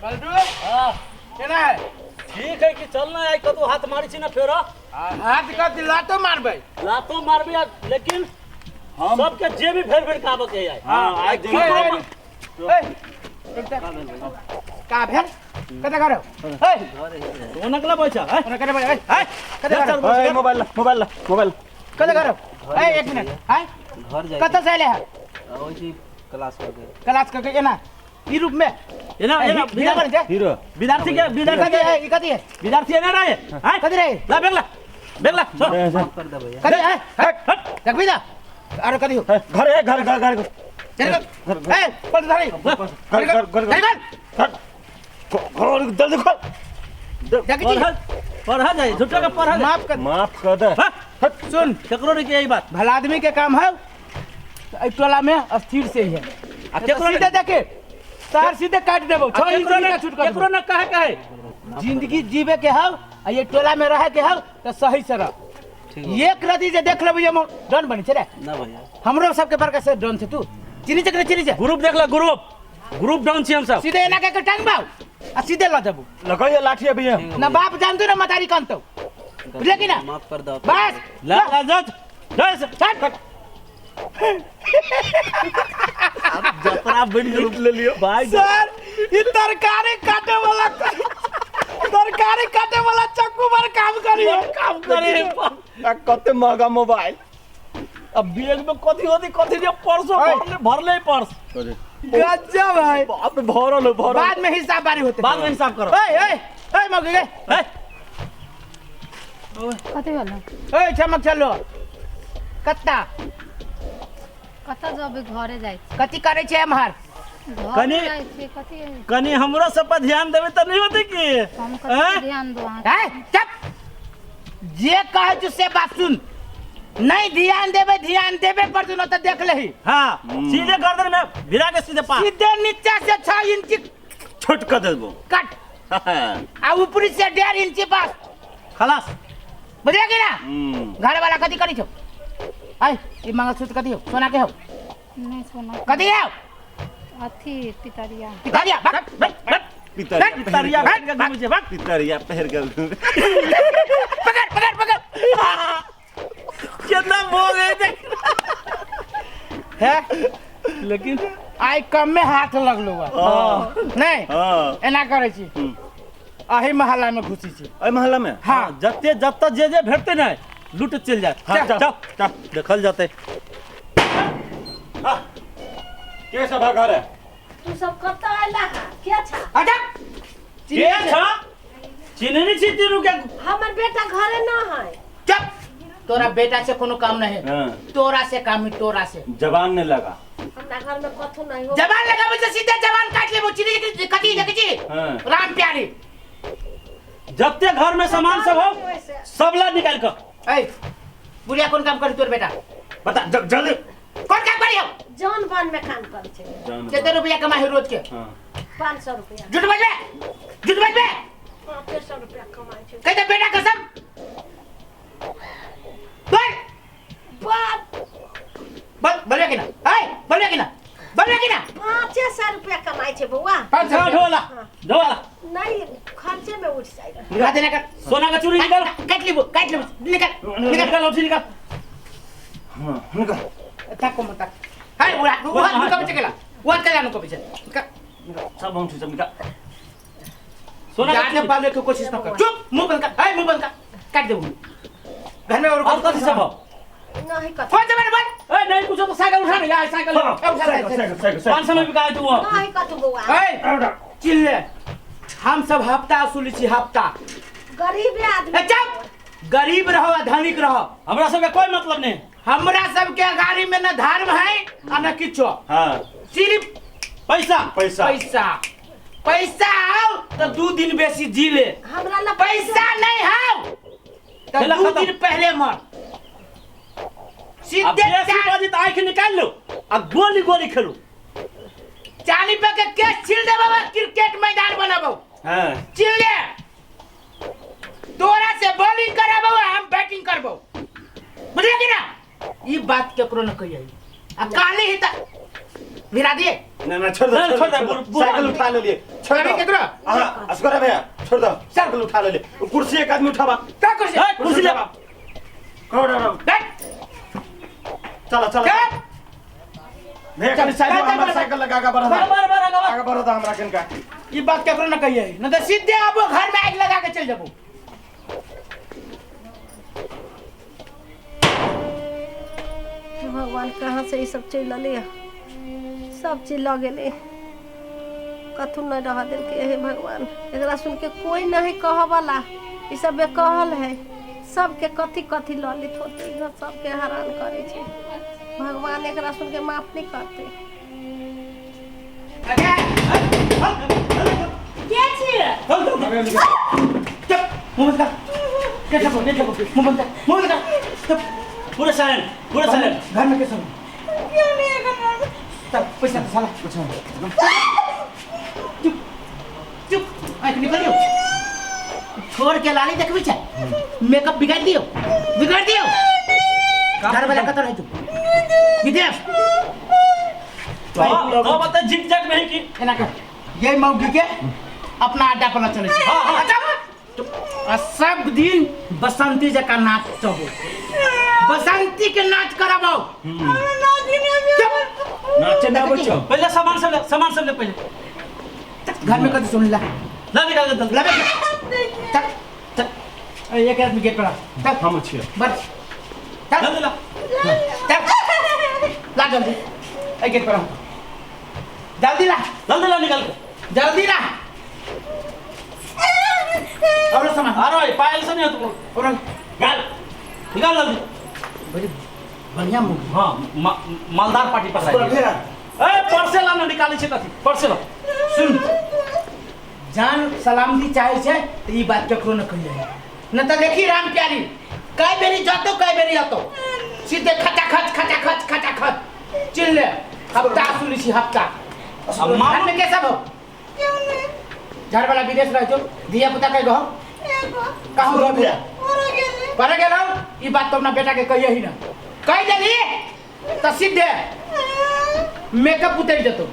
पलटू हां केना है ठीक है कि चलना है कतो हाथ मारी छी ना फेर हाथ कति लातो मारबे लेकिन हम सबके जे भी फेर फेर काबे के है हां आज का भेल कते करो ए ओनकला बैठा है ओना करे भाई ए कते करो ए मोबाइल कते करो ए 1 मिनट है घर जाए कते से आले है ओइसी क्लास करके एना ई रूप में एना हीरो विद्यार्थी के विद्यार्थी है ई कती है विद्यार्थी है ना रहे हैं कती रहे ला बेगला माफ कर दे भैया कती है हट देख भी जा अरे कती हो घर चल ए पलट धारी घर जल्दी खोल देख जी पढ़ा जाए झूठा का पढ़ा माफ कर दे सुन केकरो रे के यही बात भला आदमी के काम है टोला में अस्थिर से ही है केकरो सीधे देखे तार सीधे काट देबो केकरो न कहे जिंदगी जीवे के हव आ ये टोला में रहे के हव त सही से रह एक रति जे देख लेबो हम डन बनी छै रे ना भैया हमरो सबके बरका से डन छै तू चिनी छै ग्रुप देख ले ग्रुप डाउन छी हम सब सीधे एना के टांग बाऊ आ सीधे ल देबो लगाइए लाठी अभी ना बाप जानतो ना मतारी कांतो लेकिन ना माफ कर दो बस ला जा अब जतरा बन ग्रुप ले लियो भाई सर ये तरकारी काटे वाला चक्कू पर काम करी कते महंगा मोबाइल अब बैग में कथी जे परसो भरले पर्स गजब भाई बाप भरल बाद में हिसाब बारी होते बाद में हिसाब करो ए मौगी गे कते वाला ए चमक चलो कत्ता कता जब घरे जाय कथी करे छै हमर कनी कनी हमरो सब पर ध्यान देबे त नहीं होते की हम कते ध्यान दो है चुप जे कहे छु से बात सुन नहीं ध्यान देबे पर तू न त देख लेही हां सीधे गर्दन में भिरा के सीधे पास सीधे नीचे से 6 इंच छोट कर देबो कट आ ऊपरी से 1.5 इंच पास खलास बुझे कि ना घर वाला कथी करी छो आई ई मंगलसूत्र कथी हो सोना के हो नहीं सोना कथी है अथी पितरिया पितरिया पितरिया पितरिया पहर गल पकड़ कितना मोह है लेकिन आई कम में हाथ लगलो नहीं एना करे छी अही मोहल्ला में घुसी छी ए मोहल्ला में हां जत्ता जे भेटते ना लूट चल जाए चल देखल जाते के सब घर है तू सब कत्ता आला क्या छा हटा के छ चिन्हनी छी तीनू के हमर बेटा घरे न है चुप तोरा बेटा से कोनो काम नहीं है तोरा से काम है तोरा से जवान ने लगा हमरा घर में कथु नहीं हो जवान लगाबे से सीधे जवान काट लेबो चिनी कथी देखे छी राम प्यारी जत्ते घर में सामान सब हो सब ला निकाल कर ए बुढ़िया कौन काम करी तोर बेटा बता जल्दी कौन काम करी हो जौन बन में काम कर छे कितना रुपया कमाई रोज के 500 रुपया झूठ बजबे 500 रुपया कमाई छे कहते बेटा कसम बोल कि ना बोले कि ना 500 रुपया कमाई छे बउआ ढोला नहीं खर्चे में उठ जाएगा निकाल देना कर सोना का चूड़ी निकाल काट ले निकाल लौटी निकाल हां निकाल तक को मत हाय वो नुका पीछे केला वो केला नुका पीछे सब हम सब निकाल सोना जाने पाले की कोशिश न कर चुप मुंह बंद कर काट दे घर में और कथी सब हो नहीं कत फोन से बन ए नहीं कुछ तो साइकिल उठा ले यार साइकिल साइकिल 500 में बिकाए तू वो नहीं कत बउआ ए चिल्ले हम सब हफ्ता वसूली छी हफ्ता गरीब आदमी चुप गरीब रहो धनिक रहो हमरा सब के कोई मतलब नहीं हमरा सब के गाड़ी में न धर्म है और न किछो हां सिर्फ पैसा आओ तो 2 दिन बेसी जी ले हमरा ला पैसा नहीं आओ तो 2 दिन पहले मर अब बेसी बजी त आंख निकाल लो आ गोली खेलो 40 पे के केस छिल दे बाबा क्रिकेट मैदान बनाबो हां छिल दे तोरा से बॉलिंग कराबो हम बैटिंग करबो बुझे कि ना ई बात केकरो न कहिए आ काले ही त भिरा दिए ना छोड़ दे साइकिल उठा ले लिए छोड़ अभी दो केकरो हाँ अस्कर भैया छोड़ दो साइकिल उठा ले कुर्सी एक आदमी उठावा का कुर्सी कुर्सी ले बैठ चलो चलो बैठ भैया कल साइकिल साइकिल लगा के बढ़ा आगे बढ़ा था हमरा कन का ये बात केकरो न कहिए न तो सीधे आबो घर में आग लगा के चल जाबो भगवान कहाँ से ये सब चीज ले सब चीज लगे ले कथु न रह दिल के हे भगवान एकरा सुन के कोई नहीं कह वाला ये सब बेकहल है सबके कथी कथी ललित होते इधर सबके हैरान करे छे भगवान एकरा सुन के माफ नहीं करते के छी चुप मुंह बंद कर के चुप नहीं चुप मुंह बंद कर पूरे साइलेंट घर में कैसे क्यों नहीं कर तब पैसा तो साला कुछ चुप चुप आंख निकल गयो छोड़ के लाली देखबी छ मेकअप बिगाड़ दियो घर वाला कतर है तू विदेश तो बता जिग जग में की एना कर ये मौगी के अपना अड्डा पर चले छी हां सब दिन बसंती जका नाच चबो बसंती के नाच कराबो नाचे ना बच्चों पहले सामान सब ले पहले घर में कभी सुन ला निकाल दे ला चल चल एक आदमी गेट पर चल हम अच्छे बस चल ला चल ला जल्दी ए गेट पर जल्दी ला निकाल के जल्दी ला और सामान अरे पायल से नहीं तो और निकाल जल्दी बड़ी बढ़िया मूवी हां मालदार पार्टी पकड़ा ए परसे लाना निकाली छे कथी परसे ला सुन जान सलामती चाहे छे तो ई बात केकरो न कहिए न त देखी राम प्यारी कई बेरी जातो कई बेरी आतो सीधे खचा चिल ले हफ्ता सुनी छी हफ्ता अम्मा घर में कैसा हो घर वाला विदेश रह जो दिया पुता कह गो कहां रह भैया पर गेलो ई बात तो अपना बेटा के कहिए ही ना कह देली तो सीधे मेकअप उतर जतो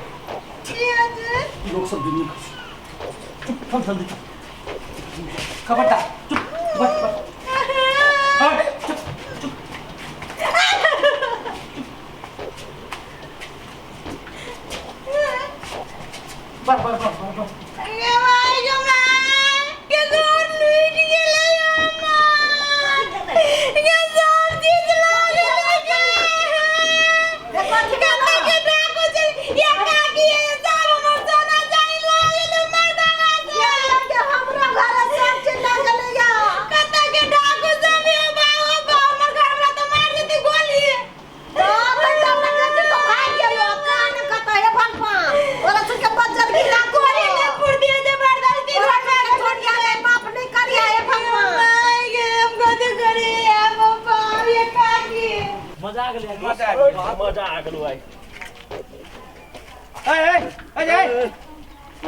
लोग सब दुनिया चुप जल्दी खबरदार चुप बस चुप बस मजा आ गेलो भाई ए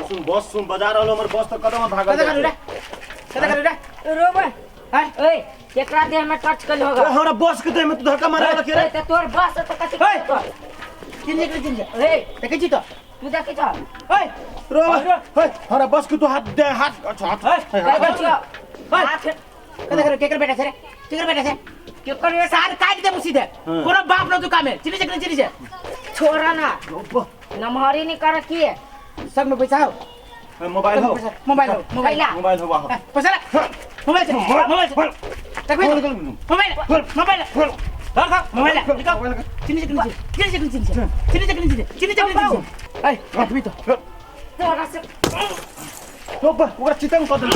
सुन बस सुन बाजार वाला हमर बस तो कदम भागल कदा कर रे रोबे हां ओए केकरा देह में टच कर होगा हमरा बस के दे में तू धक्का मारे लगे रे ते तोर बस तो कथि कर चिंजे ओए देखे छी तो तू देखि छ ओए रो हे हमरा बस के तू हाथ दे हाथ अच्छा हाथ देखि छ हाथ कदा कर केकर बेटा से रे केकर बेटा से केकर सार काट दे सीधे पूरा बाप न तू काम है चिनी से छोरा ना नमहरी नहीं कर की सब में पैसा हो मोबाइल हो मोबाइल मोबाइल हो वाह पैसा ला मोबाइल से तक मोबाइल मोबाइल चिनी आई रखबी तो तोरा से तो ओकरा चितन कर दे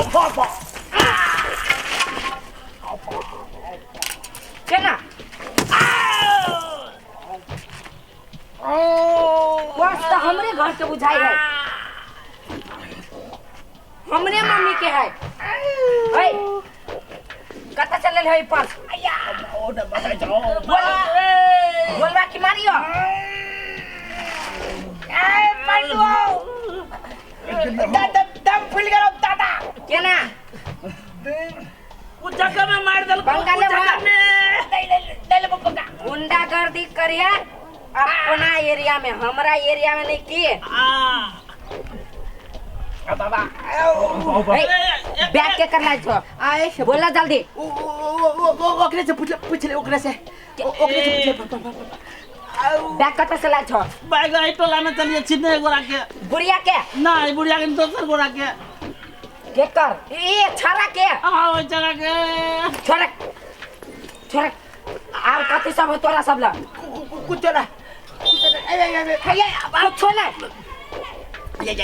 केना बस तो हमरे घर के बुझाई है हमरे मम्मी के है ओए कता चलल है पर्स बोलवा की मारियो ए मारियो दम फूल गयो दादा केना वो जगह में मार दल बंगाले में गुंडागर्दी करिए अपना एरिया में हमरा एरिया में नहीं किए बैग के कर लाई छो आए बोला जल्दी ओकरे से पूछ ले ओकरे से पूछ ले बैग कत से लाई छो बैग आई टोला में चलिए छिने गोरा के बुढ़िया के ना बुढ़िया के दोसर गोरा के कर ए छारा के आओ चला के छोड़ छोड़ आव कथी सब हो तोरा सब ला कुछ ना भैया अब छोड़ ये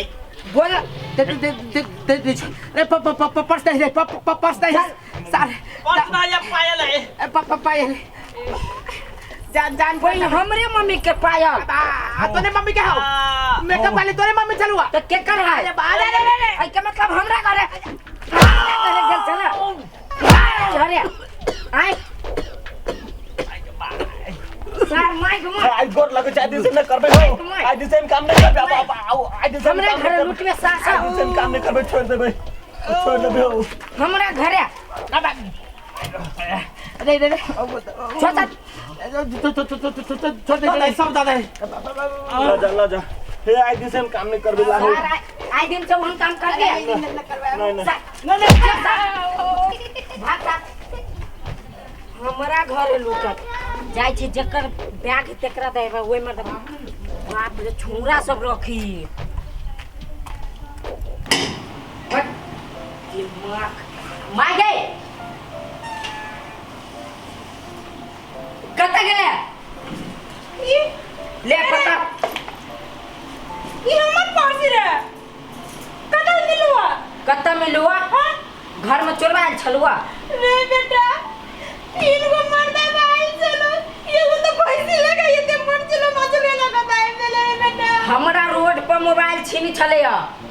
बोल रे पर्स नहीं पर्स नहीं सारे पटना या पायल है पायल जान कोई हमरे मम्मी के पायल तोने मम्मी के हाउ मेकअप वाले तोरे मम्मी चलुआ तो के कर है अरे आई के मतलब हमरा करे अरे गल चला अरे आई सर माय घुमा आई गोर लगे चाहे से न करबे हो आई दिसन काम नहीं करबे आई दिसन हमरा घर लुटवे सासा दिसन काम नहीं करबे छोड़ देबे हो हमरा घरे रे छोटा छोड़ दे सब दादा ला जा हे आई दिसन काम नहीं करबे ला हो आई दिन से हम काम कर दे नहीं भाग हमरा घरे लुटत जाय छी जकर बैग तेकरा देबे ओइ में बाप रे छोरा सब रखी बट माय गए कत गेले ले पता ये हमर पर्स रे कत मिलुआ घर में चोरवाल छलुआ रे बेटा तीन गो मर्दा भाई चलो ये तो पैसे लगा ये ते मन चलो मजले लगा दाई देले रे बेटा हमरा रोड पर मोबाइल छीनी छले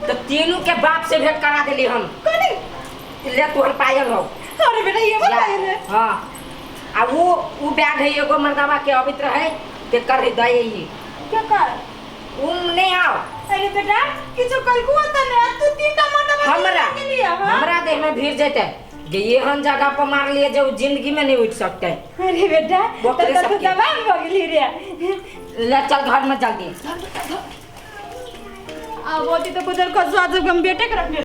तो तीनों के बाप से भेंट करा देली हम कोनी ले तोहर पायल हो अरे बेटा ये बताई रे हां आ वो बैग है एगो मर्दावा के अबित रहे ते कर दई ही क्या कर नहीं आओ अरे बेटा किछो कल को त ने तू तीनटा मर्दा हमरा देह में भीड़ जेते जे एहन जगह पर मार लिए जो जिंदगी में नहीं उठ सकते अरे बेटा बकरे तो दबाव हो गेली रे ले चल घर में जल्दी अब होती तो कुछ कर स्वाद हम बेटे के रखने